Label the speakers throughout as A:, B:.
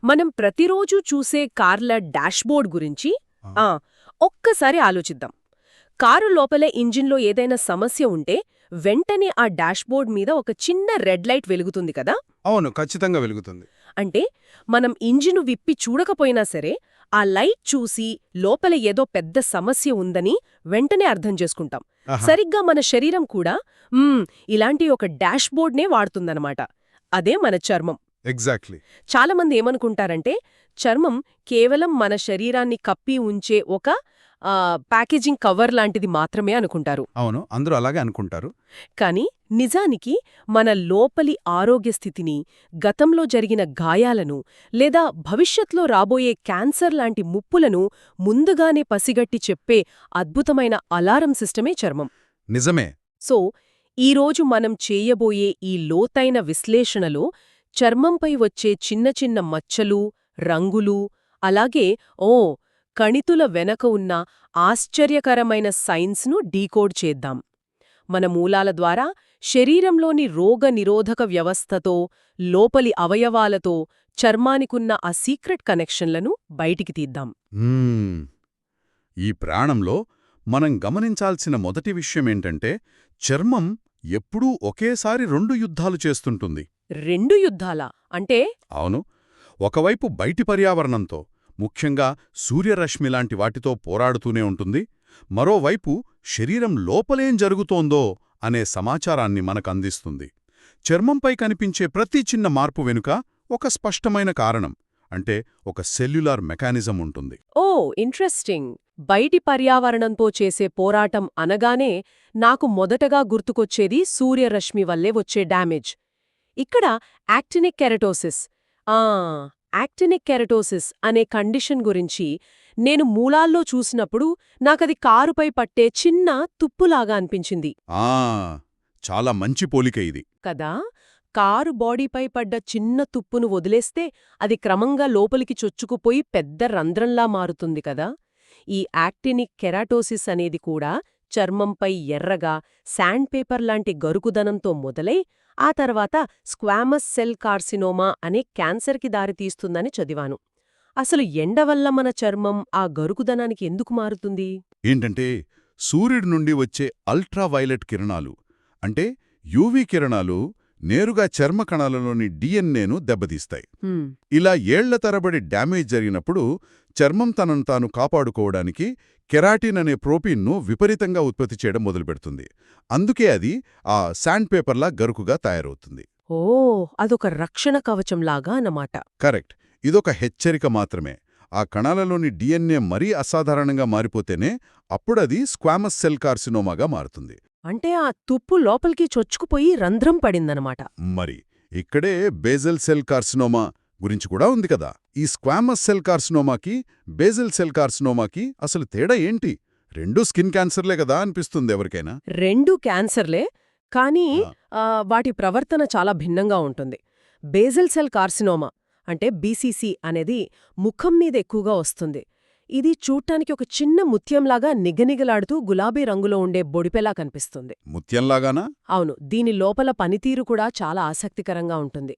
A: మనం ప్రతిరోజు చూసే కార్ల డాష్బోర్డ్ గురించి
B: ఆ,
A: ఆ ఒక్కసారి ఆలోచిద్దాం. కారు లోపల ఇంజిన్లో ఏదైనా సమస్య ఉంటే వెంటనే ఆ డాష్బోర్డ్ మీద ఒక చిన్న రెడ్ లైట్ వెలుగుతుంది కదా.
B: అవును, ఖచ్చితంగా వెలుగుతుంది.
A: అంటే మనం ఇంజిను విప్పి చూడకపోయినా సరే ఆ లైట్ చూసి లోపల ఏదో పెద్ద సమస్య ఉందని వెంటనే అర్థం చేసుకుంటాం.
B: ఆహా.
A: సరిగ్గా మన శరీరం కూడా ఇలాంటి ఒక డాష్బోర్డ్నే వాడుతుందన్నమాట. అదే మన చర్మం.
B: ఎగ్జాక్ట్లీ.
A: చాలామంది ఏమనుకుంటారంటే చర్మం కేవలం మన శరీరాన్ని కప్పి ఉంచే ఒక ప్యాకేజింగ్ కవర్ లాంటిది మాత్రమే అనుకుంటారు.
B: అవును, అందరూ అలాగే అనుకుంటారు.
A: కానీ నిజానికి మన లోపలి ఆరోగ్య స్థితిని, గతంలో జరిగిన గాయాలను లేదా భవిష్యత్లో రాబోయే క్యాన్సర్ లాంటి ముప్పులను ముందుగానే పసిగట్టి చెప్పే అద్భుతమైన అలారం సిస్టమే చర్మం.
B: నిజమే.
A: సో ఈరోజు మనం చేయబోయే ఈ లోతైన విశ్లేషణలో చర్మంపై వచ్చే చిన్న చిన్న మచ్చలు, రంగులు, అలాగే కణితుల వెనక ఉన్న ఆశ్చర్యకరమైన సైన్స్ను డీకోడ్ చేద్దాం. మన మూలాల ద్వారా శరీరంలోని రోగనిరోధక వ్యవస్థతో, లోపలి అవయవాలతో చర్మానికున్న ఆ సీక్రెట్ కనెక్షన్లను బయటికి తీద్దాం.
B: మ్మ్. ఈ ప్రాణంలో మనం గమనించాల్సిన మొదటి విషయమేంటంటే చర్మం ఎప్పుడూ ఒకేసారి 2 యుద్ధాలు చేస్తుంటుంది.
A: 2 యుద్ధాలా? అంటే
B: అవును, ఒకవైపు బయటి పర్యావరణంతో, ముఖ్యంగా సూర్యరశ్మిలాంటి వాటితో పోరాడుతూనే ఉంటుంది. మరోవైపు శరీరం లోపలేం జరుగుతోందో అనే సమాచారాన్ని మనకందిస్తుంది. చర్మంపై కనిపించే ప్రతి చిన్న మార్పు వెనుక ఒక స్పష్టమైన కారణం, అంటే ఒక సెల్యులార్ మెకానిజం ఉంటుంది.
A: ఇంట్రెస్టింగ్. బయటి పర్యావరణంతో చేసే పోరాటం అనగానే నాకు మొదటగా గుర్తుకొచ్చేది సూర్యరశ్మి వల్లే వచ్చే డ్యామేజ్. ఇక్కడ యాక్టినిక్ కెరటోసిస్ యాక్టినిక్ కెరటోసిస్ అనే కండిషన్ గురించి నేను మూలాల్లో చూసినప్పుడు నాకది కారుపై పట్టే చిన్న తుప్పులాగా అనిపించింది.
B: ఆ చాలా మంచి పోలిక ఇది.
A: కదా, కారు బాడీపై పడ్డ చిన్న తుప్పును వదిలేస్తే అది క్రమంగా లోపలికి చొచ్చుకుపోయి పెద్ద రంధ్రంలా మారుతుంది కదా. ఈ యాక్టినిక్ కెరాటోసిస్ అనేది కూడా చర్మంపై ఎర్రగా శాండ్ పేపర్ లాంటి గరుకుదనంతో మొదలై ఆ తర్వాత స్క్వామస్ సెల్ కార్సినోమా అనే క్యాన్సర్కి దారితీస్తుందని చదివాను. అసలు ఎండ వల్ల మన చర్మం ఆ గరుకుదనానికి ఎందుకు మారుతుంది?
B: ఏంటంటే సూర్యుడి నుండి వచ్చే అల్ట్రావైలెట్ కిరణాలు, అంటే యూవీ కిరణాలు నేరుగా చర్మ కణాలలోని డిఎన్ఏను దెబ్బతీస్తాయి. ఇలా ఏళ్ల తరబడి డ్యామేజ్ జరిగినప్పుడు చర్మం తనను తాను కాపాడుకోవడానికి కెరాటిన్ అనే ప్రోటీన్ను విపరీతంగా ఉత్పత్తి చేయడం మొదలుపెడుతుంది. అందుకే అది ఆ శాండ్ పేపర్లా గరుకుగా తయారవుతుంది.
A: అదొక రక్షణ కవచంలాగా అన్నమాట.
B: కరెక్ట్. ఇదొక హెచ్చరిక మాత్రమే. ఆ కణాలలోని డిఎన్ఏ మరీ అసాధారణంగా మారిపోతేనే అప్పుడది స్క్వామస్ సెల్ కార్సినోమాగా మారుతుంది.
A: అంటే ఆ తుప్పు లోపలికి చొచ్చుకుపోయి రంధ్రం పడిందనమాట.
B: మరి ఇక్కడే బేజల్ సెల్ కార్సినోమా గురించి కూడా ఉంది కదా. ఈ స్క్వామస్ సెల్ కార్సినోమాకి, బేజల్ సెల్ కార్సినోమాకి అసలు తేడా ఏంటి? రెండూ స్కిన్ క్యాన్సర్లే కదా అనిపిస్తుంది ఎవరికైనా.
A: 2 క్యాన్సర్లే, కానీ వాటి ప్రవర్తన చాలా భిన్నంగా ఉంటుంది. బేజల్ సెల్ కార్సినోమా అంటే బీసీసీ అనేది ముఖం మీద ఎక్కువగా వస్తుంది. ఇది చూడ్డానికి ఒక చిన్న ముత్యంలాగా నిగనిగలాడుతూ గులాబీ రంగులో ఉండే బొడిపెలా కనిపిస్తుంది.
B: ముత్యంలాగానా?
A: అవును, దీని లోపల పనితీరు కూడా చాలా ఆసక్తికరంగా ఉంటుంది.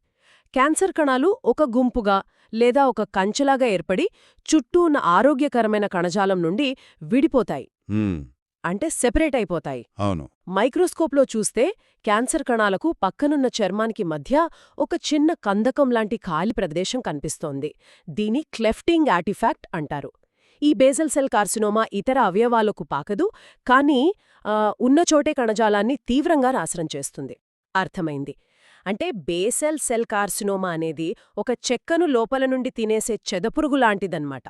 A: క్యాన్సర్ కణాలు ఒక గుంపుగా లేదా ఒక కంచెలాగా ఏర్పడి చుట్టూ ఉన్న ఆరోగ్యకరమైన కణజాలం నుండి విడిపోతాయి, అంటే సెపరేట్ అయిపోతాయి.
B: అవును.
A: మైక్రోస్కోప్లో చూస్తే క్యాన్సర్ కణాలకు పక్కనున్న చర్మానికి మధ్య ఒక చిన్న కందకం లాంటి ఖాళీ ప్రదేశం కనిపిస్తోంది. దీని క్లెఫ్టింగ్ ఆర్టిఫాక్ట్ అంటారు. ఈ బేజల్ సెల్ కార్సినోమా ఇతర అవయవాలకు పాకదు, కానీ ఉన్నచోటే కణజాలాన్ని తీవ్రంగా నాశనం చేస్తుంది. అర్థమైంది. అంటే బేసల్ సెల్ కార్సినోమా అనేది ఒక చెక్కను లోపల నుండి తినేసే చెదపురుగులాంటిదన్నమాట.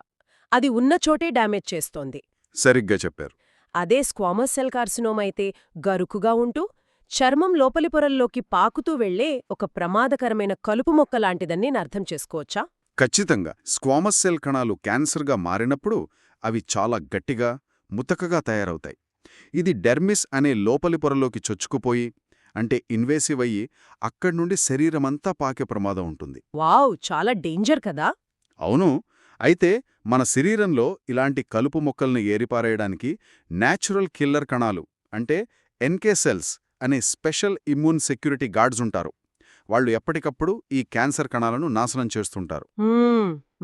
A: అది ఉన్నచోటే డ్యామేజ్ చేస్తోంది.
B: సరిగ్గా చెప్పారు.
A: అదే స్క్వామస్ సెల్ కార్సినోమా అయితే గరుకుగా ఉంటూ చర్మం లోపలి పొరల్లోకి పాకుతూ వెళ్లే ఒక ప్రమాదకరమైన కలుపు మొక్కలాంటిదని నేను అర్థం చేసుకోవచ్చా?
B: ఖచ్చితంగా. స్క్వామస్ సెల్ కణాలు క్యాన్సర్గా మారినప్పుడు అవి చాలా గట్టిగా, ముతకగా తయారవుతాయి. ఇది డెర్మిస్ అనే లోపలి పొరలోకి చొచ్చుకుపోయి, అంటే ఇన్వేసివ్ అయ్యి అక్కడ్నుండి శరీరమంతా పాకే ప్రమాదం ఉంటుంది.
A: వావ్, చాలా డేంజర్ కదా.
B: అవును. అయితే మన శరీరంలో ఇలాంటి కలుపు మొక్కల్ని ఏరిపారేయడానికి న్యాచురల్ కిల్లర్ కణాలు, అంటే ఎన్కే సెల్స్ అనే స్పెషల్ ఇమ్యూన్ సెక్యూరిటీ గార్డ్స్ ఉంటారు. వాళ్ళు ఎప్పటికప్పుడు ఈ క్యాన్సర్ కణాలను నాశనం చేస్తుంటారు.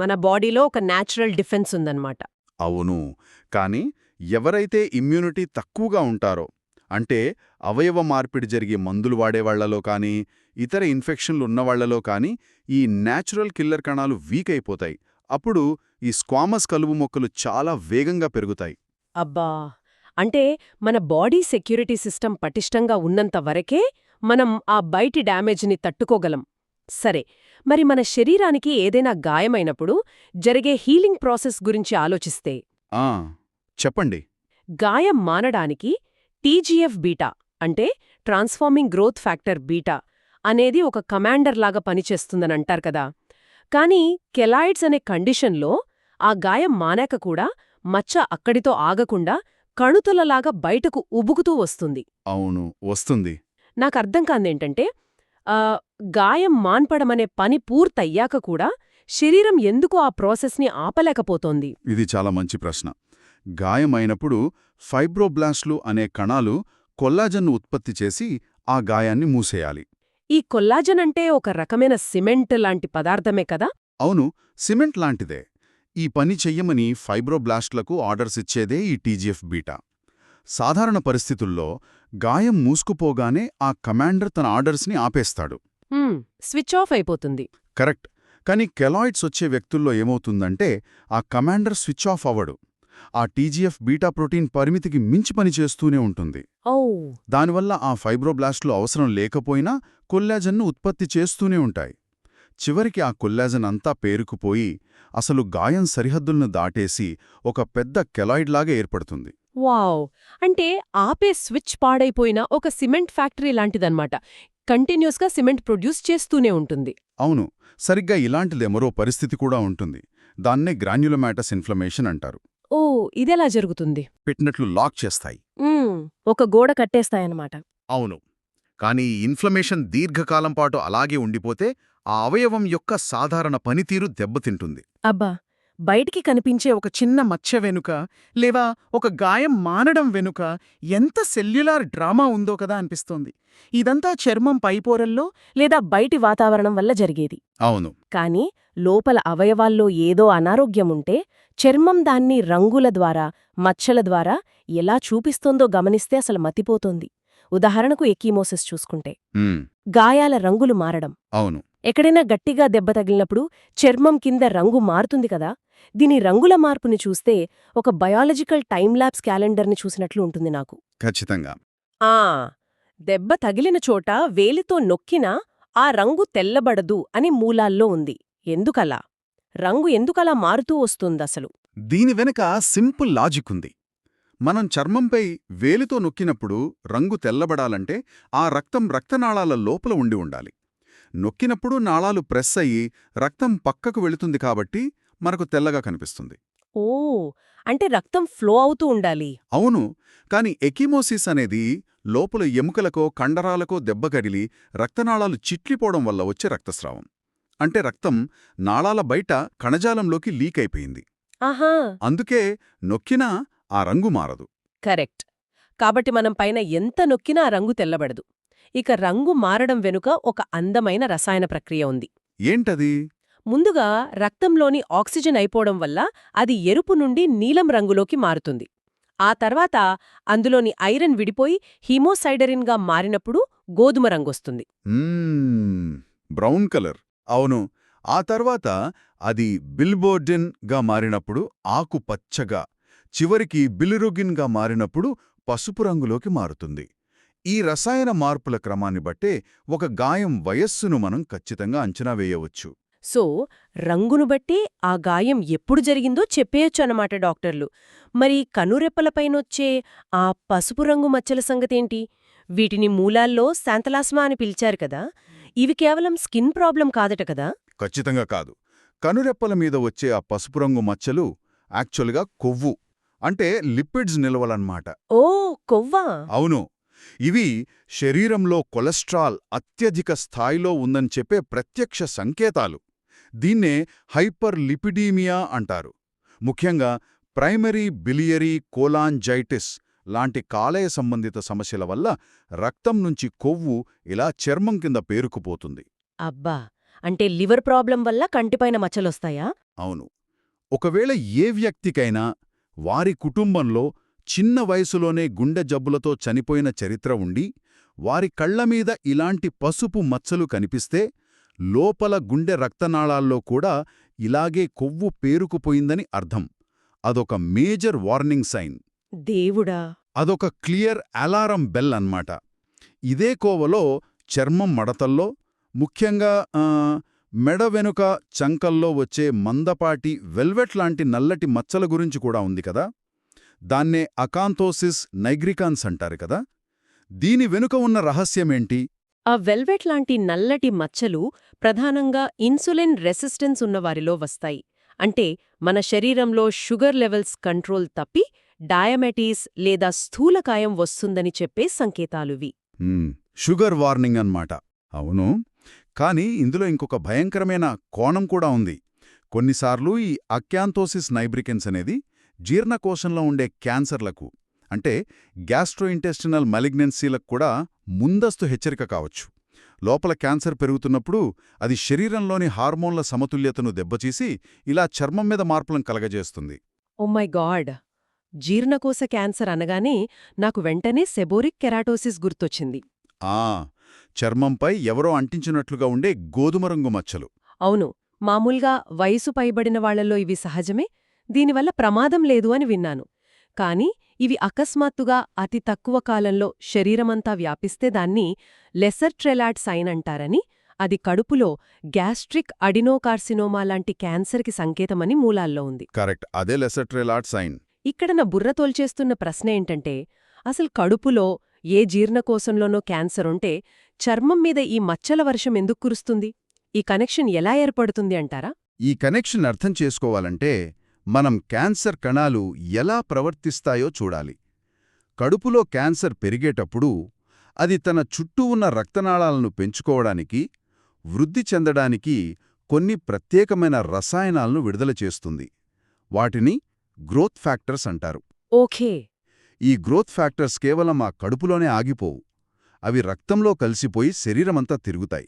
A: మన బాడీలో ఒక న్యాచురల్ డిఫెన్స్ ఉందన్నమాట.
B: అవును, కానీ ఎవరైతే ఇమ్యూనిటీ తక్కువగా ఉంటారో, అంటే అవయవ మార్పిడి జరిగే మందులు వాడేవాళ్లలో కానీ ఇతర ఇన్ఫెక్షన్లు ఉన్నవాళ్లలో కానీ ఈ న్యాచురల్ కిల్లర్ కణాలు వీక్ అయిపోతాయి. అప్పుడు ఈ స్క్వామస్ కలుపు మొక్కలు చాలా వేగంగా పెరుగుతాయి.
A: అబ్బా, అంటే మన బాడీ సెక్యూరిటీ సిస్టమ్ పటిష్టంగా ఉన్నంత వరకే మనం ఆ బయటి డ్యామేజ్ని తట్టుకోగలం. సరే, మరి మన శరీరానికి ఏదైనా గాయమైనప్పుడు జరిగే హీలింగ్ ప్రాసెస్ గురించి ఆలోచిస్తే
B: చెప్పండి.
A: గాయం మానడానికి టీజీఎఫ్ బీటా అంటే ట్రాన్స్ఫార్మింగ్ గ్రోత్ ఫ్యాక్టర్ బీటా అనేది ఒక కమాండర్ లాగా పనిచేస్తుందని అంటారు కదా. కానీ కెలాయిడ్స్ అనే కండిషన్లో ఆ గాయం మానాక కూడా మచ్చ అక్కడితో ఆగకుండా కణుతులలాగా బయటకు ఉబుకుతూ వస్తుంది.
B: అవును, వస్తుంది.
A: నాకర్థం కాందేంటంటే గాయం మాన్పడమనే పని పూర్తయ్యాక కూడా శరీరం ఎందుకు ఆ ప్రాసెస్ని ఆపలేకపోతోంది?
B: ఇది చాలా మంచి ప్రశ్న. గాయమైనప్పుడు ఫైబ్రోబ్లాస్ట్లు అనే కణాలు కొల్లాజన్ను ఉత్పత్తి చేసి ఆ గాయాన్ని మూసేయాలి.
A: ఈ కొల్లాజన్ అంటే ఒక రకమైన సిమెంట్ లాంటి పదార్థమే కదా?
B: అవును, సిమెంట్ లాంటిదే. ఈ పని చెయ్యమని ఫైబ్రోబ్లాస్ట్లకు ఆర్డర్స్ ఇచ్చేదే ఈ టీజీఎఫ్ బీటా. సాధారణ పరిస్థితుల్లో గాయం మూసుకుపోగానే ఆ కమాండర్ తన ఆర్డర్స్ని ఆపేస్తాడు.
A: స్విచ్ ఆఫ్ అయిపోతుంది.
B: కరెక్ట్. కానీ కెలాయిడ్స్ వచ్చే వ్యక్తుల్లో ఏమవుతుందంటే ఆ కమాండర్ స్విచ్ ఆఫ్ అవ్వడు. ఆ టీజీఎఫ్ బీటా ప్రోటీన్ పరిమితికి మించి పనిచేస్తూనే ఉంటుంది. దానివల్ల ఆ ఫైబ్రోబ్లాస్ట్లు అవసరం లేకపోయినా కొల్లాజన్ను ఉత్పత్తి చేస్తూనే ఉంటాయి. చివరికి ఆ కొల్లాజన్ అంతా పేరుకుపోయి అసలు గాయం సరిహద్దులను దాటేసి ఒక పెద్ద కెలాయిడ్లాగా ఏర్పడుతుంది.
A: వావ్! అంటే ఆపే స్విచ్ పాడైపోయిన ఒక సిమెంట్ ఫ్యాక్టరీ లాంటిదన్నమాట. కంటిన్యూస్గా సిమెంట్ ప్రొడ్యూస్ చేస్తూనే ఉంటుంది.
B: అవును, సరిగ్గా ఇలాంటిదే మరో పరిస్థితి కూడా ఉంటుంది. దాన్నే గ్రాన్యులోమాటస్ ఇన్ఫ్లమేషన్ అంటారు.
A: ఓ, ఇదెలా జరుగుతుంది?
B: పెట్టినట్లు లాక్ చేస్తాయి.
A: ఒక గోడ కట్టేస్తాయన్నమాట.
B: అవును, కానీ ఈ ఇన్ఫ్లమేషన్ దీర్ఘకాలం పాటు అలాగే ఉండిపోతే ఆ అవయవం యొక్క సాధారణ పనితీరు దెబ్బతింటుంది.
C: అబ్బా, బయటికి కనిపించే ఒక చిన్న మచ్చ వెనుక లేదా ఒక గాయం మానడం వెనుక ఎంత సెల్యులార్ డ్రామా ఉందో కదా అనిపిస్తోంది. ఇదంతా చర్మం పైపోరల్లో లేదా బయటి వాతావరణం వల్ల జరిగేది.
B: అవును,
A: కాని లోపల అవయవాల్లో ఏదో అనారోగ్యముంటే చర్మం దాన్ని రంగుల ద్వారా, మచ్చల ద్వారా ఎలా చూపిస్తోందో గమనిస్తే అసలు మతిపోతోంది. ఉదాహరణకు ఎకీమోసిస్ చూసుకుంటే గాయాల రంగులు మారడం.
B: అవును,
A: ఎక్కడైనా గట్టిగా దెబ్బ తగిలినప్పుడు చర్మం కింద రంగు మారుతుంది కదా. దీని రంగుల మార్పుని చూస్తే ఒక బయాలజికల్ టైమ్లాప్స్ క్యాలెండర్ని చూసినట్లు ఉంటుంది నాకు.
B: ఖచ్చితంగా.
A: దెబ్బ తగిలిన చోట వేలితో నొక్కినా ఆ రంగు తెల్లబడదు అని మూలాల్లో ఉంది. ఎందుకలా? రంగు ఎందుకలా మారుతూ వస్తుందసలు?
B: దీని వెనక సింపుల్ లాజిక్ ఉంది. మనం చర్మంపై వేలితో నొక్కినప్పుడు రంగు తెల్లబడాలంటే ఆ రక్తం రక్తనాళాల లోపల ఉండి ఉండాలి. నొక్కినప్పుడు నాళాలు ప్రెస్ అయ్యి రక్తం పక్కకు వెళుతుంది కాబట్టి మనకు తెల్లగా కనిపిస్తుంది.
A: ఓ, అంటే రక్తం ఫ్లో అవుతూ ఉండాలి.
B: అవును, కాని ఎకీమోసిస్ అనేది లోపల ఎముకలకో కండరాలకో దెబ్బకగిలి రక్తనాళాలు చిట్లిపోవడం వల్ల వచ్చే రక్తస్రావం. అంటే రక్తం నాళాల బయట కణజాలంలోకి లీక్ అయిపోయింది.
A: ఆహా,
B: అందుకే నొక్కినా ఆ రంగు మారదు.
A: కరెక్ట్. కాబట్టి మనం పైన ఎంత నొక్కినా ఆ రంగు తెల్లబడదు. ఇక రంగు మారడం వెనుక ఒక అందమైన రసాయన ప్రక్రియ ఉంది.
B: ఏంటది?
A: ముందుగా రక్తంలోని ఆక్సిజన్ అయిపోవడం వల్ల అది ఎరుపు నుండి నీలం రంగులోకి మారుతుంది. ఆ తర్వాత అందులోని ఐరన్ విడిపోయి హీమోసైడరిన్గా మారినప్పుడు గోధుమ రంగొస్తుంది.
B: Brown colour. అవును, ఆ తర్వాత అది బిల్బోర్డిన్ గా మారినప్పుడు ఆకుపచ్చగా, చివరికి బిలిరుగిన్ గా మారినప్పుడు పసుపు రంగులోకి మారుతుంది. ఈ రసాయన మార్పుల క్రమాన్ని బట్టే ఒక గాయం వయస్సును మనం ఖచ్చితంగా అంచనా వేయవచ్చు.
A: సో, రంగును బట్టి ఆ గాయం ఎప్పుడు జరిగిందో చెప్పేయొచ్చు అన్నమాట డాక్టర్లు. మరి కనురెప్పలపైనొచ్చే ఆ పసుపు రంగు మచ్చల సంగతేంటి? వీటిని మూలాల్లో శాంతలాస్మా అని పిలిచారు కదా. ఇవి కేవలం స్కిన్ ప్రాబ్లం కాదట కదా?
B: ఖచ్చితంగా కాదు. కనురెప్పల మీద వచ్చే ఆ పసుపు రంగు మచ్చలు యాక్చువల్గా కొవ్వు, అంటే లిపిడ్స్ నిల్వలన్నమాట.
A: ఓ, కొవ్వా?
B: అవును, ఇవి శరీరంలో కొలెస్ట్రాల్ అత్యధిక స్థాయిలో ఉందని చెప్పే ప్రత్యక్ష సంకేతాలు. దీన్నే హైపర్ లిపిడీమియా అంటారు. ముఖ్యంగా ప్రైమరీ బిలియరీ కోలాంజైటిస్ లాంటి కాలేయ సంబంధిత సమస్యల వల్ల రక్తం నుంచి కొవ్వు ఇలా చర్మం కింద పేరుకుపోతుంది.
A: అబ్బా, అంటే లివర్ ప్రాబ్లం వల్ల కంటిపైన మచ్చలొస్తాయా?
B: అవును. ఒకవేళ ఏ వ్యక్తికైనా వారి కుటుంబంలో చిన్న వయసులోనే గుండె జబ్బులతో చనిపోయిన చరిత్ర ఉండి, వారి కళ్లమీద ఇలాంటి పసుపు మచ్చలు కనిపిస్తే, లోపల గుండె రక్తనాళాల్లో కూడా ఇలాగే కొవ్వు పేరుకుపోయిందని అర్థం. అదొక మేజర్ వార్నింగ్ సైన్.
A: దేవుడా!
B: అదొక క్లియర్ అలారం బెల్ అన్నమాట. ఇదే కోవలో చర్మం మడతల్లో, ముఖ్యంగా మెడ వెనుక చంకల్లో వచ్చే మందపాటి వెల్వెట్ లాంటి నల్లటి మచ్చల గురించి కూడా ఉంది కదా. దాన్నే అకాంథోసిస్ నైగ్రికాన్స్ అంటారు కదా. దీని వెనుక ఉన్న రహస్యమేంటి?
A: ఆ వెల్వెట్ లాంటి నల్లటి మచ్చలు ప్రధానంగా ఇన్సులిన్ రెసిస్టెన్స్ ఉన్నవారిలో వస్తాయి. అంటే మన శరీరంలో షుగర్ లెవెల్స్ కంట్రోల్ తప్పి డయాబెటీస్ లేదా స్థూలకాయం వస్తుందని చెప్పే సంకేతాలువి.
B: షుగర్ వార్నింగ్ అన్నమాట. అవును. కానీ ఇందులో ఇంకొక భయంకరమైన కోణం కూడా ఉంది. కొన్నిసార్లు ఈ అక్యాంథోసిస్ నైబ్రికెన్స్ అనేది జీర్ణకోశంలో ఉండే క్యాన్సర్లకు, అంటే గ్యాస్ట్రోఇంటెస్టినల్ మలిగ్నెన్సీలకు కూడా ముందస్తు హెచ్చరిక కావచ్చు. లోపల క్యాన్సర్ పెరుగుతున్నప్పుడు అది శరీరంలోని హార్మోన్ల సమతుల్యతను దెబ్బతీసి ఇలా చర్మం మీద మార్పులను కలగజేస్తుంది.
A: Oh my god! జీర్ణకోశ క్యాన్సర్ అనగానే నాకు వెంటనే సెబోరిక్ కెరాటోసిస్ గుర్తొచ్చింది.
B: చర్మంపై ఎవరో అంటించినట్లుగా ఉండే గోధుమ రంగు మచ్చలు.
A: అవును, మామూలుగా వయసు పైబడిన వాళ్లలో ఇవి సహజమే, దీనివల్ల ప్రమాదం లేదు అని విన్నాను. కాని ఇవి అకస్మాత్తుగా అతి తక్కువ కాలంలో శరీరమంతా వ్యాపిస్తే దాన్ని లెసర్ ట్రెలాట్ సైన్ అంటారని, అది కడుపులో గ్యాస్ట్రిక్ అడినోకార్సినోమా లాంటి క్యాన్సర్కి సంకేతమని మూలాల్లో ఉంది.
B: కరెక్ట్, అదే లెసర్ ట్రెలాట్ సైన్.
A: ఇక్కడ నా బుర్ర తోల్చేస్తున్న ప్రశ్న ఏంటంటే, అసలు కడుపులో ఏ జీర్ణకోశంలోనో క్యాన్సర్ ఉంటే చర్మం మీద ఈ మచ్చల వర్షం ఎందుకు కురుస్తుంది? ఈ కనెక్షన్ ఎలా ఏర్పడుతుంది అంటారా?
B: ఈ కనెక్షన్ అర్థం చేసుకోవాలంటే మనం క్యాన్సర్ కణాలు ఎలా ప్రవర్తిస్తాయో చూడాలి. కడుపులో క్యాన్సర్ పెరిగేటప్పుడు అది తన చుట్టూ ఉన్న రక్తనాళాలను పెంచుకోవడానికి, వృద్ధి చెందడానికి కొన్ని ప్రత్యేకమైన రసాయనాలను విడుదల చేస్తుంది. వాటిని గ్రోత్ ఫ్యాక్టర్స్ అంటారు.
A: ఓకే.
B: ఈ గ్రోత్ ఫ్యాక్టర్స్ కేవలం ఆ కడుపులోనే ఆగిపోవు. అవి రక్తంలో కలిసిపోయి శరీరమంతా తిరుగుతాయి.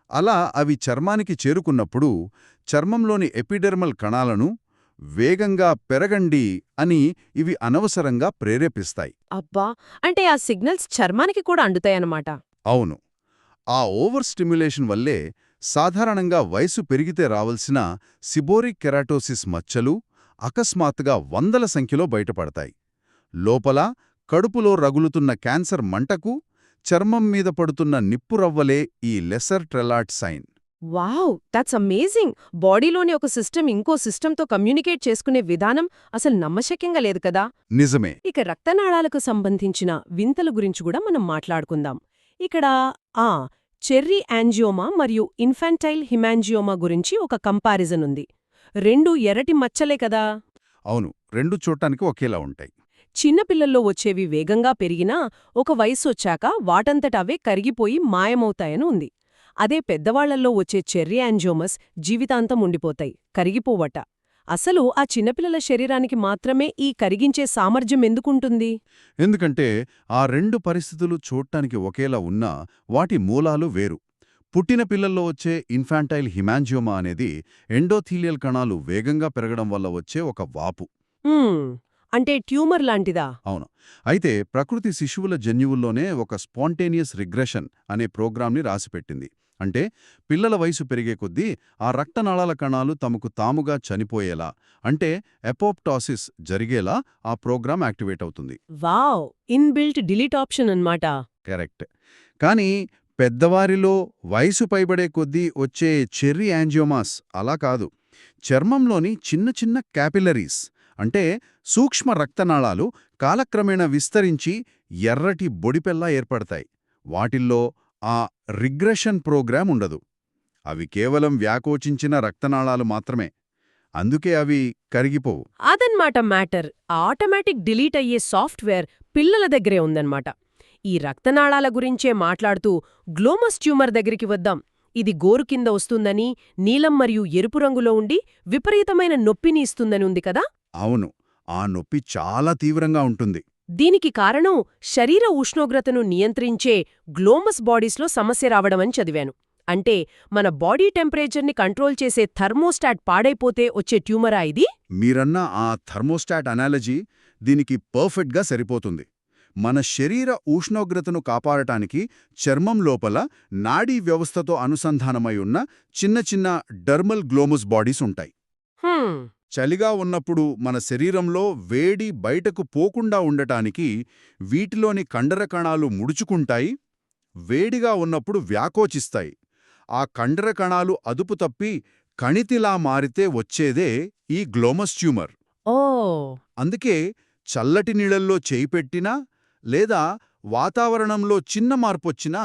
B: అలా అవి చర్మానికి చేరుకున్నప్పుడు చర్మంలోని ఎపిడెర్మల్ కణాలను వేగంగా పెరగండి అని ఇవి అనవసరంగా ప్రేరేపిస్తాయి.
A: అబ్బా, అంటే ఆ సిగ్నల్స్ చర్మానికి కూడా అందుతాయన్నమాట.
B: అవును. ఆ ఓవర్ స్టిమ్యులేషన్ వల్లే సాధారణంగా వయసు పెరిగితే రావలసిన సిబోరిక్ కెరాటోసిస్ మచ్చలు అకస్మాత్తుగా వందల సంఖ్యలో బయటపడతాయి. లోపల కడుపులో రగులుతున్న క్యాన్సర్ మంటకు చర్మం మీద పడుతున్న నిప్పురవ్వలే ఈ Leser Trelat sign.
A: Wow, that's amazing! బాడీలోని ఒక సిస్టమ్ ఇంకో సిస్టమ్తో కమ్యూనికేట్ చేసుకునే విధానం అసలు నమ్మశక్యంగా లేదు కదా.
B: నిజమే.
A: ఇక రక్తనాళాలకు సంబంధించిన వింతల గురించి కూడా మనం మాట్లాడుకుందాం. ఇక్కడ చెర్రీ యాంజియోమా మరియు ఇన్ఫాంటైల్ హిమాంజియోమా గురించి ఒక కంపారిజన్ ఉంది. రెండు ఎర్రటి మచ్చలే కదా.
B: అవును, రెండు చూడటానికి ఒకేలా ఉంటాయి.
A: చిన్నపిల్లల్లో వచ్చేవి వేగంగా పెరిగినా ఒక వయసొచ్చాక వాటంతటవే కరిగిపోయి మాయమవుతాయని ఉంది. అదే పెద్దవాళ్లల్లో వచ్చే చెర్రీ యాంజియోమస్ జీవితాంతం ఉండిపోతాయి, కరిగిపోవట. అసలు ఆ చిన్నపిల్లల శరీరానికి మాత్రమే ఈ కరిగించే సామర్థ్యం ఎందుకుంటుంది?
B: ఎందుకంటే ఆ రెండు పరిస్థితులు చూడటానికి ఒకేలా ఉన్నా వాటి మూలాలు వేరు. పుట్టిన పిల్లల్లో వచ్చే ఇన్ఫాంటైల్ హిమాంజియోమా అనేది ఎండోథీలియల్ కణాలు వేగంగా పెరగడం వల్ల వచ్చే ఒక వాపు.
A: అంటే ట్యూమర్ లాంటిదా?
B: అవును. అయితే ప్రకృతి శిశువుల జన్యువుల్లోనే ఒక స్పాంటేనియస్ రిగ్రెషన్ అనే ప్రోగ్రాంని రాసిపెట్టింది. అంటే పిల్లల వయసు పెరిగే కొద్దీ ఆ రక్తనాళాల కణాలు తమకు తాముగా చనిపోయేలా, అంటే ఎపోప్టాసిస్ జరిగేలా ఆ ప్రోగ్రాం యాక్టివేట్ అవుతుంది.
A: వావ్, ఇన్బిల్ట్ డిలీట్ ఆప్షన్ అన్నమాట.
B: కరెక్ట్. కానీ పెద్దవారిలో వయసు పైబడే కొద్దీ వచ్చే చెర్రీ యాంజియోమాస్ అలా కాదు. చర్మంలోని చిన్న చిన్న క్యాపిలరీస్, అంటే సూక్ష్మ రక్తనాళాలు కాలక్రమేణా విస్తరించి ఎర్రటి బొడిపెల్లా ఏర్పడతాయి. వాటిల్లో ఆ రిగ్రెషన్ ప్రోగ్రాం ఉండదు. అవి కేవలం వ్యాకోచించిన రక్తనాళాలు మాత్రమే. అందుకే అవి కరిగిపోవు.
A: అదన్మాట మ్యాటర్. ఆటోమేటిక్ డిలీట్ అయ్యే సాఫ్ట్వేర్ పిల్లల దగ్గరే ఉందన్నమాట. ఈ రక్తనాళాల గురించే మాట్లాడుతూ గ్లోమస్ ట్యూమర్ దగ్గరికి వద్దాం. ఇది గోరు కింద వస్తుందని, నీలం మరియు ఎరుపు రంగులో ఉండి విపరీతమైన నొప్పిని ఇస్తుందని ఉంది కదా.
B: అవును, ఆ నొప్పి చాలా తీవ్రంగా ఉంటుంది.
A: దీనికి కారణం శరీర ఉష్ణోగ్రతను నియంత్రించే గ్లోమస్ బాడీస్లో సమస్య రావడమని చదివాను. అంటే మన బాడీ టెంపరేచర్ని కంట్రోల్ చేసే థర్మోస్టాట్ పాడైపోతే వచ్చే ట్యూమరా ఇది?
B: మీరన్న ఆ థర్మోస్టాట్ అనాలజీ దీనికి పర్ఫెక్ట్గా సరిపోతుంది. మన శరీర ఉష్ణోగ్రతను కాపాడటానికి చర్మం లోపల నాడీ వ్యవస్థతో అనుసంధానమై ఉన్న చిన్న చిన్న డర్మల్ గ్లోమస్ బాడీస్ ఉంటాయి.
A: హ్మ్.
B: చలిగా ఉన్నప్పుడు మన శరీరంలో వేడి బయటకు పోకుండా ఉండటానికి వీటిలోని కండర కణాలు ముడుచుకుంటాయి, వేడిగా ఉన్నప్పుడు వ్యాకోచిస్తాయి. ఆ కండర కణాలు అదుపు తప్పి కణితిలా మారితే వచ్చేదే ఈ గ్లోమస్ ట్యూమర్.
A: ఓ.
B: అందుకే చల్లటి నీళ్ళల్లో చేయి పెట్టినా లేదా వాతావరణంలో చిన్న మార్పొచ్చినా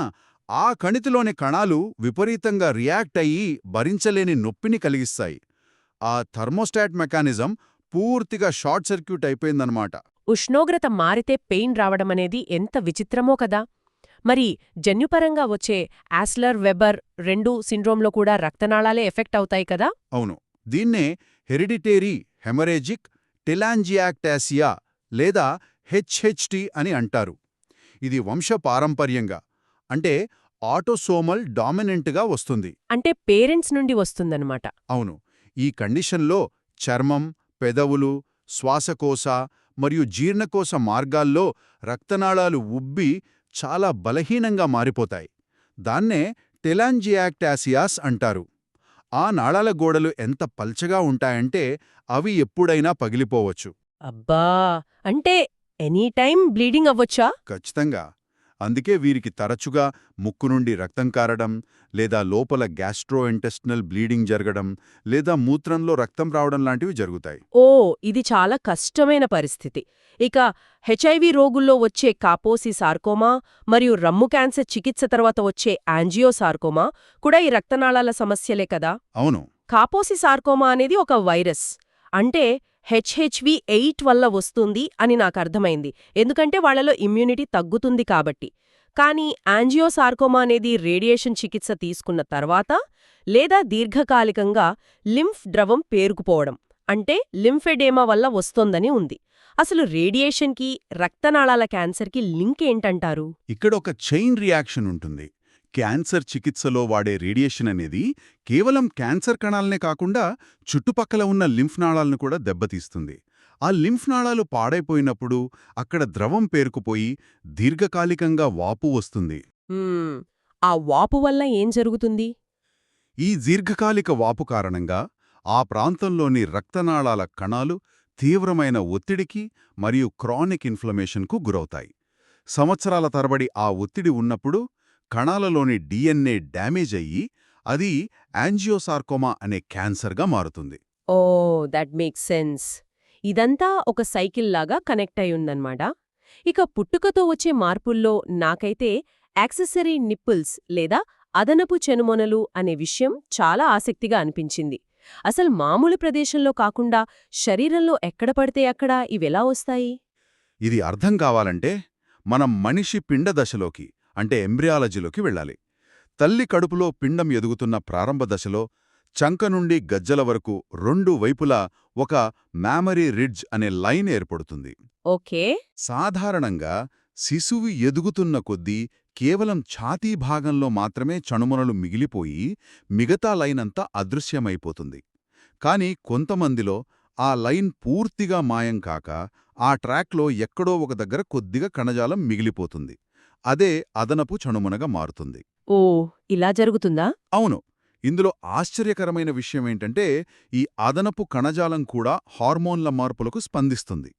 B: ఆ కణితిలోని కణాలు విపరీతంగా రియాక్ట్ అయ్యి భరించలేని నొప్పిని కలిగిస్తాయి. ఆ థర్మోస్టాట్ మెకానిజం పూర్తిగా షార్ట్ సర్క్యూట్ అయిపోయిందన్నమాట.
A: ఉష్ణోగ్రత మారితే పెయిన్ రావడమనేది ఎంత విచిత్రమో కదా. మరి జన్యుపరంగా వచ్చే ఆస్లర్ వెబర్ 2 సిండ్రోమ్లో కూడా రక్తనాళాలే ఎఫెక్ట్ అవుతాయి కదా?
B: అవును, దీన్నే హెరిడిటేరీ హెమరేజిక్ టెలాంజియాక్టాసియా లేదా హెచ్హెచ్టి అని అంటారు. ఇది వంశపారంపర్యంగా అంటే ఆటోసోమల్ డామినెంట్గా వస్తుంది.
A: అంటే పేరెంట్స్ నుండి వస్తుందన్నమాట.
B: అవును, ఈ కండిషన్లో చర్మం, పెదవులు, శ్వాసకోశ మరియు జీర్ణకోశ మార్గాల్లో రక్తనాళాలు ఉబ్బి చాలా బలహీనంగా మారిపోతాయి. దాన్నే టెలాంజియాక్టాసియాస్ అంటారు. ఆ నాళాల గోడలు ఎంత పల్చగా ఉంటాయంటే అవి ఎప్పుడైనా పగిలిపోవచ్చు.
A: అబ్బా! అంటే ఎనీ టైం బ్లీడింగ్ అవ్వొచ్చా?
B: ఖచ్చితంగా. అందుకే వీరికి తరచుగా ముక్కు నుండి రక్తం కారడం, లేదా లోపల గ్యాస్ట్రోఇంటెస్టినల్ బ్లీడింగ్ జరగడం, లేదా మూత్రంలో రక్తం రావడం లాంటివి జరుగుతాయి.
A: ఓ, ఇది చాలా కష్టమైన పరిస్థితి. ఇక హెచ్ఐవి రోగుల్లో వచ్చే కాపోసి సార్కోమా మరియు రమ్ము క్యాన్సర్ చికిత్స తర్వాత వచ్చే యాంజియోసార్కోమా కూడా ఈ రక్తనాళాల సమస్యలే కదా?
B: అవును,
A: కాపోసి సార్కోమా అనేది ఒక వైరస్. అంటే HHV8 వల్ల వస్తుంది అని నాకర్థమైంది, ఎందుకంటే వాళ్లలో ఇమ్యూనిటీ తగ్గుతుంది కాబట్టి. కానీ యాంజియోసార్కోమా అనేది రేడియేషన్ చికిత్స తీసుకున్న తర్వాత లేదా దీర్ఘకాలికంగా లింఫ్ ద్రవం పేరుకుపోవడం అంటే లింఫెడేమా వల్ల వస్తోందని ఉంది. అసలు రేడియేషన్కి రక్తనాళాల క్యాన్సర్కి లింక్ ఏంటంటారు?
B: ఇక్కడ ఒక చైన్ రియాక్షన్ ఉంటుంది. క్యాన్సర్ చికిత్సలో వాడే రేడియేషన్ అనేది కేవలం క్యాన్సర్ కణాలనే కాకుండా చుట్టుపక్కల ఉన్న లింఫ్ నాళాలను కూడా దెబ్బతీస్తుంది. ఆ లింఫ్ నాళాలు పాడైపోయినప్పుడు అక్కడ ద్రవం పేరుకుపోయి దీర్ఘకాలికంగా వాపు వస్తుంది.
A: ఆ వాపు వల్ల ఏం జరుగుతుంది?
B: ఈ దీర్ఘకాలిక వాపు కారణంగా ఆ ప్రాంతంలోని రక్తనాళాల కణాలు తీవ్రమైన ఒత్తిడికి మరియు క్రానిక్ ఇన్ఫ్లమేషన్కు గురవుతాయి. సంవత్సరాల తరబడి ఆ ఒత్తిడి ఉన్నప్పుడు కణాలలోని DNA డ్యామేజ్ అయ్యి అది యాంజియోసార్కోమా అనే క్యాన్సర్గా మారుతుంది.
A: ఓ, దట్ మేక్స్ సెన్స్. ఇదంతా ఒక సైకిల్ లాగా కనెక్ట్ అయి ఉందన్నమాట. ఇక పుట్టుకతో వచ్చే మార్పుల్లో నాకైతే యాక్సెసరీ నిప్పుల్స్ లేదా అదనపు చెనుమొనలు అనే విషయం చాలా ఆసక్తిగా అనిపించింది. అసలు మామూలు ప్రదేశంలో కాకుండా శరీరంలో ఎక్కడ పడితే అక్కడ ఇవెలా వస్తాయి?
B: ఇది అర్థం కావాలంటే మనం మనిషి పిండ దశలోకి అంటే ఎంబ్రియాలజీలోకి వెళ్ళాలి. తల్లి కడుపులో పిండం ఎదుగుతున్న ప్రారంభ దశలో చంక నుండి గజ్జల వరకు 2 వైపులా ఒక మ్యామరీ రిడ్జ్ అనే లైన్ ఏర్పడుతుంది.
A: ఓకే.
B: సాధారణంగా శిశువు ఎదుగుతున్న కొద్దీ కేవలం ఛాతీ భాగంలో మాత్రమే చనుమొనలు మిగిలిపోయి మిగతా లైన్ అంతా అదృశ్యమైపోతుంది. కాని కొంతమందిలో ఆ లైన్ పూర్తిగా మాయం కాక ఆ ట్రాక్లో ఎక్కడో ఒక దగ్గర కొద్దిగా కణజాలం మిగిలిపోతుంది. అదే అదనపు చనుమొనగా మారుతుంది.
A: ఓ, ఇలా జరుగుతుందా?
B: అవును, ఇందులో ఆశ్చర్యకరమైన విషయమేంటంటే ఈ అదనపు కణజాలం కూడా హార్మోన్ల మార్పులకు స్పందిస్తుంది.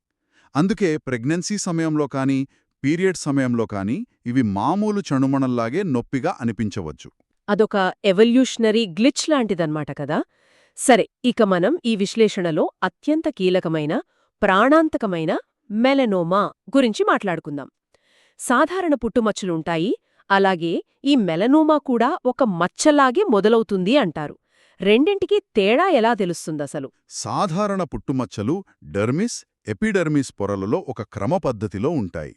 B: అందుకే ప్రెగ్నెన్సీ సమయంలో కానీ పీరియడ్ సమయంలో కానీ ఇవి మామూలు చనుమొనల్లాగే నొప్పిగా అనిపించవచ్చు.
A: అదొక ఎవల్యూషనరీ గ్లిచ్ లాంటిదన్నమాట కదా. సరే, ఇక మనం ఈ విశ్లేషణలో అత్యంత కీలకమైన ప్రాణాంతకమైన మెలనోమా గురించి మాట్లాడుకుందాం. సాధారణ పుట్టుమచ్చలుంటాయి, అలాగే ఈ మెలనోమా కూడా ఒక మచ్చలాగే మొదలవుతుంది అంటారు. రెండింటికి తేడా ఎలా తెలుస్తుందసలు?
B: సాధారణ పుట్టుమచ్చలు డెర్మిస్, ఎపిడెర్మిస్ పొరలలో ఒక క్రమపద్ధతిలో ఉంటాయి.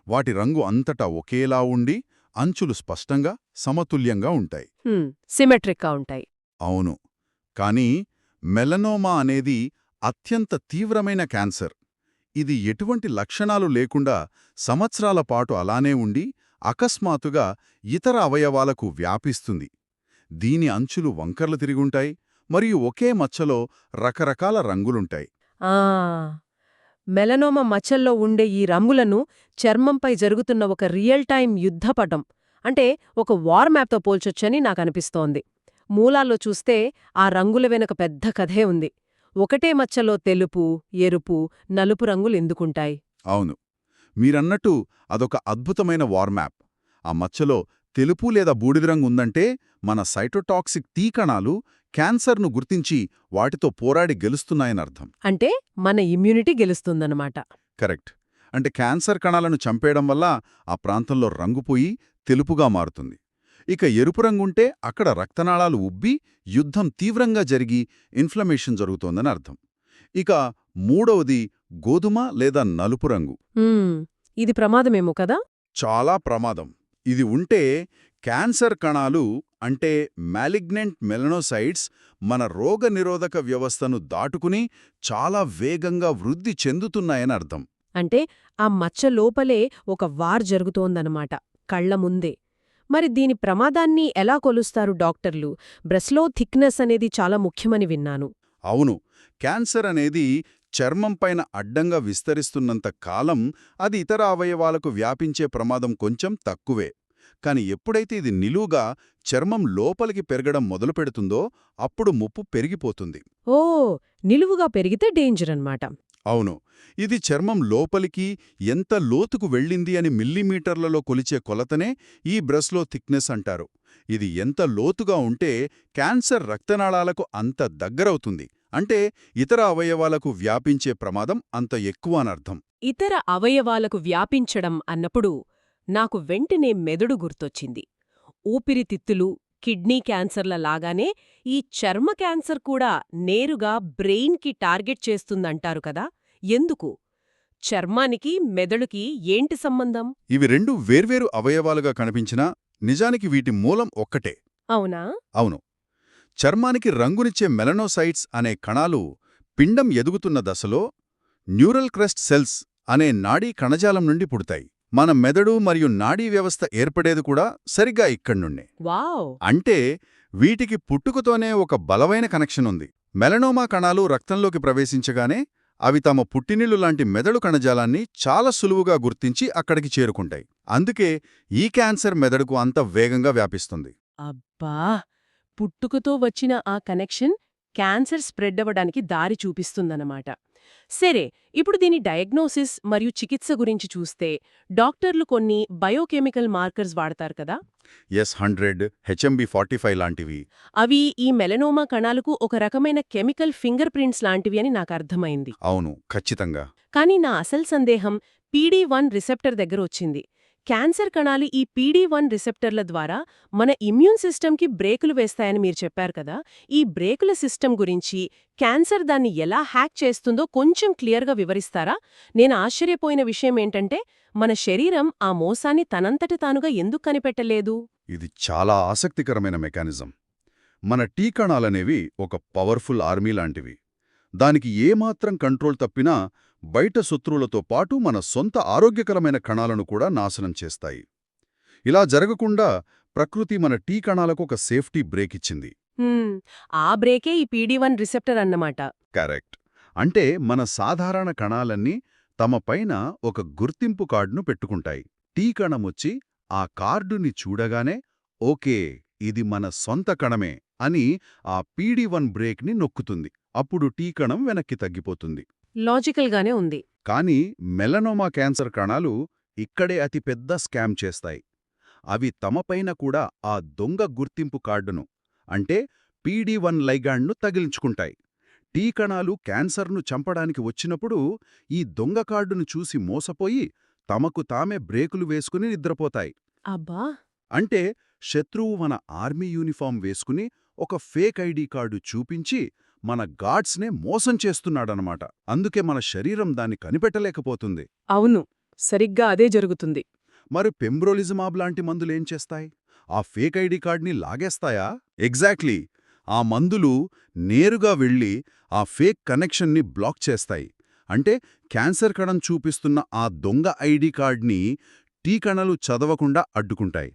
B: వాటి రంగు అంతటా ఒకేలా ఉండి అంచులు స్పష్టంగా సమతుల్యంగా ఉంటాయి.
A: సిమెట్రిక్గా ఉంటాయి.
B: అవును, కానీ మెలనోమా అనేది అత్యంత తీవ్రమైన క్యాన్సర్. ఇది ఎటువంటి లక్షణాలు లేకుండా సంవత్సరాల పాటు అలానే ఉండి అకస్మాత్తుగా ఇతర అవయవాలకు వ్యాపిస్తుంది. దీని అంచులు వంకర్లు తిరుగుంటాయి మరియు ఒకే మచ్చలో రకరకాల రంగులుంటాయి.
A: ఆ మెలనోమా మచ్చల్లో ఉండే ఈ రంగులను చర్మంపై జరుగుతున్న ఒక రియల్ టైం యుద్ధపటం అంటే ఒక వార్ మ్యాప్తో పోల్చొచ్చని నాకనిపిస్తోంది. మూలాల్లో చూస్తే ఆ రంగుల వెనుక పెద్ద కథే ఉంది. ఒకటే మచ్చలో తెలుపు, ఎరుపు, నలుపు రంగులు ఎందుకుంటాయి?
B: అవును, మీరన్నట్టు అదొక అద్భుతమైన వార్ మ్యాప్. ఆ మచ్చలో తెలుపు లేదా బూడిద రంగు ఉందంటే మన సైటోటాక్సిక్ టీ కణాలు క్యాన్సర్ను గుర్తించి వాటితో పోరాడి గెలుస్తున్నాయనర్థం.
A: అంటే మన ఇమ్యూనిటీ గెలుస్తుందన్నమాట.
B: కరెక్ట్. అంటే క్యాన్సర్ కణాలను చంపేయడం వల్ల ఆ ప్రాంతంలో రంగుపోయి తెలుపుగా మారుతుంది. ఇక ఎరుపు రంగుంటే అక్కడ రక్తనాళాలు ఉబ్బి యుద్ధం తీవ్రంగా జరిగి ఇన్ఫ్లమేషన్ జరుగుతోందని అర్థం. ఇక మూడవది గోధుమ లేదా నలుపు రంగు.
A: ఇది ప్రమాదమేమో కదా?
B: చాలా ప్రమాదం. ఇది ఉంటే క్యాన్సర్ కణాలు అంటే మ్యాలిగ్నెంట్ మెలనోసైట్స్ మన రోగనిరోధక వ్యవస్థను దాటుకుని చాలా వేగంగా వృద్ధి చెందుతున్నాయని అర్థం.
A: అంటే ఆ మచ్చ లోపలే ఒక వార్ జరుగుతోందన్నమాట, కళ్ల ముందే. మరి దీని ప్రమాదాన్ని ఎలా కొలుస్తారు డాక్టర్లు? బ్రెస్లో థిక్నెస్ అనేది చాలా ముఖ్యమని విన్నాను.
B: అవును, క్యాన్సర్ అనేది చర్మం పైన అడ్డంగా విస్తరిస్తున్నంత కాలం అది ఇతర అవయవాలకు వ్యాపించే ప్రమాదం కొంచెం తక్కువే. కాని ఎప్పుడైతే ఇది నిలువుగా చర్మం లోపలికి పెరగడం మొదలుపెడుతుందో అప్పుడు ముప్పు పెరిగిపోతుంది.
A: ఓ, నిలువుగా పెరిగితే డేంజర్ అన్నమాట.
B: అవును, ఇది చర్మం లోపలికి ఎంత లోతుకు వెళ్ళింది అని మిల్లీమీటర్లలో కొలిచే కొలతనే ఈ బ్రెస్లో థిక్నెస్ అంటారు. ఇది ఎంత లోతుగా ఉంటే క్యాన్సర్ రక్తనాళాలకు అంత దగ్గరవుతుంది. అంటే ఇతర అవయవాలకు వ్యాపించే ప్రమాదం అంత ఎక్కువ అనర్థం.
A: ఇతర అవయవాలకు వ్యాపించడం అన్నప్పుడు నాకు వెంటనే మెదడు గుర్తొచ్చింది. ఊపిరితిత్తులు, కిడ్నీ క్యాన్సర్ల లాగానే ఈ చర్మ క్యాన్సర్ కూడా నేరుగా బ్రెయిన్కి టార్గెట్ చేస్తుందంటారు కదా, ఎందుకు? చర్మానికి మెదడుకి ఏంటి సంబంధం?
B: ఇవి రెండు వేర్వేరు అవయవాలుగా కనిపించినా నిజానికి వీటి మూలం ఒక్కటే.
A: అవునా?
B: అవును, చర్మానికి రంగునిచ్చే మెలనోసైట్స్ అనే కణాలు పిండం ఎదుగుతున్న దశలో న్యూరల్ క్రెస్ట్ సెల్స్ అనే నాడీ కణజాలం నుండి పుడతాయి. మన మెదడు మరియు నాడీ వ్యవస్థ ఏర్పడేది కూడా సరిగ్గా ఇక్కడ్నుండే.
A: వావ్!
B: అంటే వీటికి పుట్టుకతోనే ఒక బలమైన కనెక్షన్ ఉంది. మెలనోమా కణాలు రక్తంలోకి ప్రవేశించగానే అవి తమ పుట్టినిల్లు లాంటి మెదడు కణజాలాన్ని చాలా సులువుగా గుర్తించి అక్కడికి చేరుకుంటాయి. అందుకే ఈ క్యాన్సర్ మెదడుకు అంత వేగంగా వ్యాపిస్తుంది.
A: అబ్బా! పుట్టుకతో వచ్చిన ఆ కనెక్షన్ క్యాన్సర్ స్ప్రెడ్ అవ్వడానికి దారి చూపిస్తుందన్నమాట. సరే, ఇప్పుడు దీని డయాగ్నోసిస్ మరియు చికిత్స గురించి చూస్తే డాక్టర్లు కొన్ని బయోకెమికల్ మార్కర్స్ వాడతారు కదా?
B: S100, HMB45 లాంటివి.
A: అవి ఈ మెలనోమా కణాలకు ఒక రకమైన కెమికల్ ఫింగర్ ప్రింట్స్ లాంటివి అని నాకు అర్థమైంది.
B: అవును, ఖచ్చితంగా.
A: కానీ నా అసలు సందేహం PD1 రిసెప్టర్ దగ్గర వచ్చింది. క్యాన్సర్ కణాలు ఈ PD1 రిసెప్టర్ల ద్వారా మన ఇమ్యూన్ సిస్టమ్కి బ్రేకులు వేస్తాయని మీరు చెప్పారు కదా, ఈ బ్రేకుల సిస్టమ్ గురించి, క్యాన్సర్ దాన్ని ఎలా హ్యాక్ చేస్తుందో కొంచెం క్లియర్గా వివరిస్తారా? నేను ఆశ్చర్యపోయిన విషయమేంటంటే మన శరీరం ఆ మోసాన్ని తనంతట తానుగా ఎందుకు కనిపెట్టలేదు?
B: ఇది చాలా ఆసక్తికరమైన మెకానిజం. మన టీ కణాలనేవి ఒక పవర్ఫుల్ ఆర్మీ లాంటివి. దానికి ఏమాత్రం కంట్రోల్ తప్పినా బయట శత్రువులతో పాటు మన సొంత ఆరోగ్యకరమైన కణాలను కూడా నాశనం చేస్తాయి. ఇలా జరగకుండా ప్రకృతి మన టీ కణాలకు ఒక సేఫ్టీ బ్రేక్ ఇచ్చింది.
A: ఆ బ్రేకే ఈ PD1 రిసెప్టర్ అన్నమాట.
B: కరెక్ట్. అంటే మన సాధారణ కణాలన్నీ తమ పైన ఒక గుర్తింపు కార్డును పెట్టుకుంటాయి. టీ కణమొచ్చి ఆ కార్డుని చూడగానే ఓకే, ఇది మన సొంత కణమే అని ఆ PD1 బ్రేక్ని నొక్కుతుంది. అప్పుడు టీ కణం వెనక్కి తగ్గిపోతుంది.
A: లాజికల్గానే ఉంది.
B: కానీ మెలనోమా క్యాన్సర్ కణాలు ఇక్కడే అతిపెద్ద స్కామ్ చేస్తాయి. అవి తమపైన కూడా ఆ దొంగ గుర్తింపు కార్డును అంటే PD1 లైగాండ్ను తగిలించుకుంటాయి. టీ కణాలు క్యాన్సర్ను చంపడానికి వచ్చినప్పుడు ఈ దొంగ కార్డును చూసి మోసపోయి తమకు తామే బ్రేకులు వేసుకుని నిద్రపోతాయి.
A: అబ్బా!
B: అంటే శత్రువు మన ఆర్మీ యూనిఫామ్ వేసుకుని ఒక ఫేక్ ఐడి కార్డు చూపించి మన గార్డ్స్నే మోసం చేస్తున్నాడనమాట. అందుకే మన శరీరం దాన్ని కనిపెట్టలేకపోతుంది.
A: అవును, సరిగ్గా అదే జరుగుతుంది.
B: మరి పెంబ్రోలిజమాబ్ లాంటి మందులేం చేస్తాయి? ఆ ఫేక్ ఐడి కార్డ్ని లాగేస్తాయా? ఎగ్జాక్ట్లీ. ఆ మందులు నేరుగా వెళ్ళి ఆ ఫేక్ కనెక్షన్ని బ్లాక్ చేస్తాయి. అంటే క్యాన్సర్ కణం చూపిస్తున్న ఆ దొంగ ఐడి కార్డ్ని టీ కణాలు చదవకుండా అడ్డుకుంటాయి.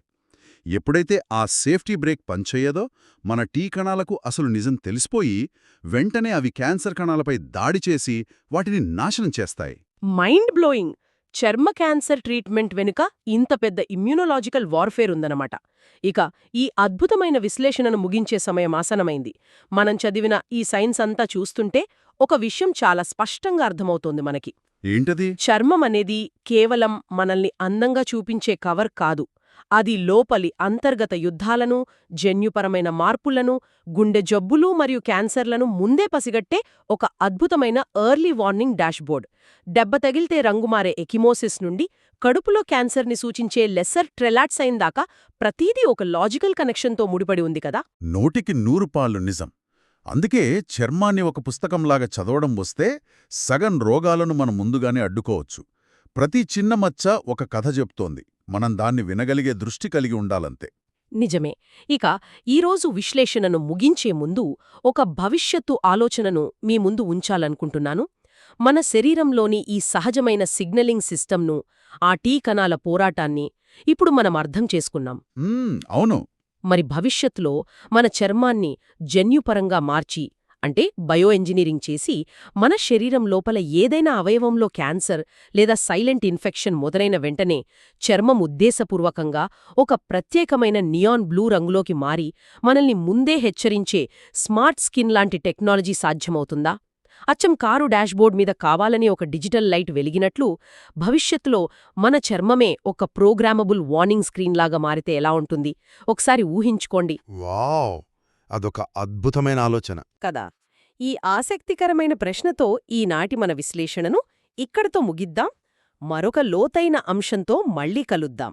B: ఎప్పుడైతే ఆ సేఫ్టీ బ్రేక్ పనిచేయదో మన టీ కణాలకు అసలు నిజం తెలిసిపోయి వెంటనే అవి క్యాన్సర్ కణాలపై దాడి చేసి వాటిని నాశనం చేస్తాయి.
A: Mind blowing! చర్మ క్యాన్సర్ ట్రీట్మెంట్ వెనుక ఇంత పెద్ద ఇమ్యూనలాజికల్ వార్ఫేర్ ఉందన్నమాట. ఇక ఈ అద్భుతమైన విశ్లేషణను ముగించే సమయం ఆసనమైంది. మనం చదివిన ఈ సైన్స్ అంతా చూస్తుంటే ఒక విషయం చాలా స్పష్టంగా అర్థమవుతోంది మనకి.
B: ఏంటది?
A: చర్మం అనేది కేవలం మనల్ని అందంగా చూపించే కవర్ కాదు. అది లోపలి అంతర్గత యుద్ధాలను, జన్యుపరమైన మార్పులను, గుండె జబ్బులు మరియు క్యాన్సర్లను ముందే పసిగట్టే ఒక అద్భుతమైన ఎర్లీ వార్నింగ్ డాష్బోర్డ్. దెబ్బ తగిలితే రంగుమారే ఎకిమోసిస్ నుండి కడుపులో క్యాన్సర్ని సూచించే లెస్సర్ ట్రెలాట్సైన్ దాకా ప్రతీదీ ఒక లాజికల్ కనెక్షన్తో ముడిపడి ఉంది కదా.
B: 100% నిజం. అందుకే చర్మాన్ని ఒక పుస్తకంలాగా చదవడం వస్తే సగం రోగాలను మనం ముందుగానే అడ్డుకోవచ్చు. ప్రతి చిన్న మచ్చ ఒక కథ చెప్తోంది. మనం దాన్ని వినగలిగే దృష్టి కలిగి ఉండాలంతే.
A: నిజమే. ఇక ఈరోజు విశ్లేషణను ముగించే ముందు ఒక భవిష్యత్తు ఆలోచనను మీ ముందు ఉంచాలనుకుంటున్నాను. మన శరీరంలోని ఈ సహజమైన సిగ్నలింగ్ సిస్టమ్ను, ఆ టీ కణాల పోరాటాన్ని ఇప్పుడు మనం అర్థం చేసుకున్నాం.
B: అవును.
A: మరి భవిష్యత్తులో మన చర్మాన్ని జన్యుపరంగా మార్చి, అంటే బయో ఎంజినీరింగ్ చేసి, మన శరీరం లోపల ఏదైనా అవయవంలో క్యాన్సర్ లేదా సైలెంట్ ఇన్ఫెక్షన్ మొదలైన వెంటనే చర్మం ఉద్దేశపూర్వకంగా ఒక ప్రత్యేకమైన నియాన్ బ్లూ రంగులోకి మారి మనల్ని ముందే హెచ్చరించే స్మార్ట్ స్కిన్ లాంటి టెక్నాలజీ సాధ్యమవుతుందా? అచ్చం కారు డాష్బోర్డ్ మీద కావాలని ఒక డిజిటల్ లైట్ వెలిగినట్లు భవిష్యత్తులో మన చర్మమే ఒక ప్రోగ్రామబుల్ వార్నింగ్ స్క్రీన్ లాగా మారితే ఎలా ఉంటుంది? ఒకసారి ఊహించుకోండి.
D: వావ్! అదొక అద్భుతమైన ఆలోచన
A: కదా. ఈ ఆసక్తికరమైన ప్రశ్నతో ఈనాటి మన విశ్లేషణను ఇక్కడితో ముగిద్దాం. మరొక లోతైన అంశంతో మళ్ళీ కలుద్దాం.